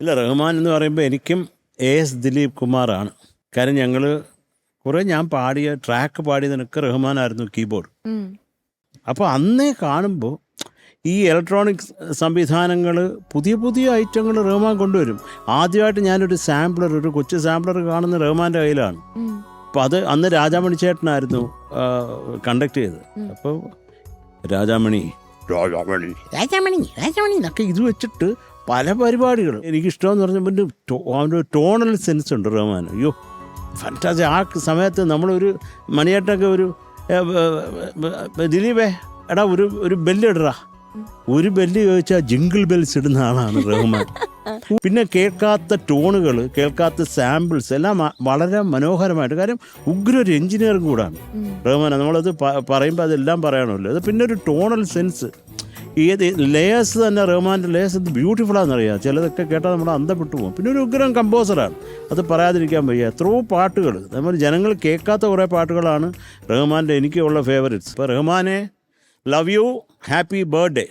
ഇല്ല, റഹ്മാൻ എന്ന് പറയുമ്പോൾ എനിക്കും AS ദിലീപ് കുമാറാണ്. കാര്യം ഞങ്ങൾ കുറേ ഞാൻ പാടിയ ട്രാക്ക് പാടിയതിനൊക്കെ റഹ്മാനായിരുന്നു കീബോർഡ്. അപ്പോൾ അന്നേ കാണുമ്പോൾ ഈ ഇലക്ട്രോണിക് സംവിധാനങ്ങൾ പുതിയ പുതിയ ഐറ്റങ്ങൾ റഹ്മാൻ കൊണ്ടുവരും. ആദ്യമായിട്ട് ഞാനൊരു സാമ്പിളർ, ഒരു കൊച്ചു സാമ്പിളർ കാണുന്ന റഹ്മാൻ്റെ കയ്യിലാണ്. അപ്പോൾ അത് അന്ന് രാജാമണി ചേട്ടനായിരുന്നു കണ്ടക്ട് ചെയ്തത്. അപ്പോൾ രാജാമണി രാജാമണി രാജാമണി രാജാമണി എന്നൊക്കെ ഇത് വെച്ചിട്ട് പല പരിപാടികൾ എനിക്കിഷ്ടമെന്ന് പറഞ്ഞപ്പോൾ അവൻ്റെ ടോണൽ സെൻസ് ഉണ്ട് റഹ്മാൻ. അയ്യോ ഫാന്റാസ്റ്റിക്. ആ സമയത്ത് നമ്മളൊരു മണിയേട്ടൊക്കെ ഒരു ദിലീപേ എടാ ഒരു ബെല്ലിടറാ, ഒരു ബെല്ല് ചോദിച്ചാൽ ജിങ്കിൾ ബെൽസ് ഇടുന്ന ആളാണ് റഹ്മാൻ. പിന്നെ കേൾക്കാത്ത ടോണുകൾ, കേൾക്കാത്ത സാമ്പിൾസ് എല്ലാം വളരെ മനോഹരമായിട്ട്. കാര്യം ഉഗ്ര ഒരു എഞ്ചിനീയറും കൂടാണ് റഹ്മാൻ. നമ്മളത് പറയുമ്പോൾ അതെല്ലാം പറയണമല്ലോ. അത് പിന്നെ ഒരു ടോണൽ സെൻസ്, ഏത് ലേയേഴ്സ് തന്നെ റഹ്മാൻ്റെ ലേയേഴ്സ് എന്ത് ബ്യൂട്ടിഫുള്ളാണെന്നറിയാം. ചിലതൊക്കെ കേട്ടാൽ നമ്മൾ അന്തപ്പെട്ടു പോകും. പിന്നെ ഒരു ഉഗ്രം കമ്പോസറാണ്, അത് പറയാതിരിക്കാൻ വയ്യ. എത്രയോ പാട്ടുകൾ നമ്മൾ ജനങ്ങൾ കേൾക്കാത്ത കുറേ പാട്ടുകളാണ് റഹ്മാൻ്റെ എനിക്കുള്ള ഫേവറേറ്റ്സ്. ഇപ്പോൾ റഹ്മാനെ, ലവ് യു, ഹാപ്പി ബർത്ത്ഡേ.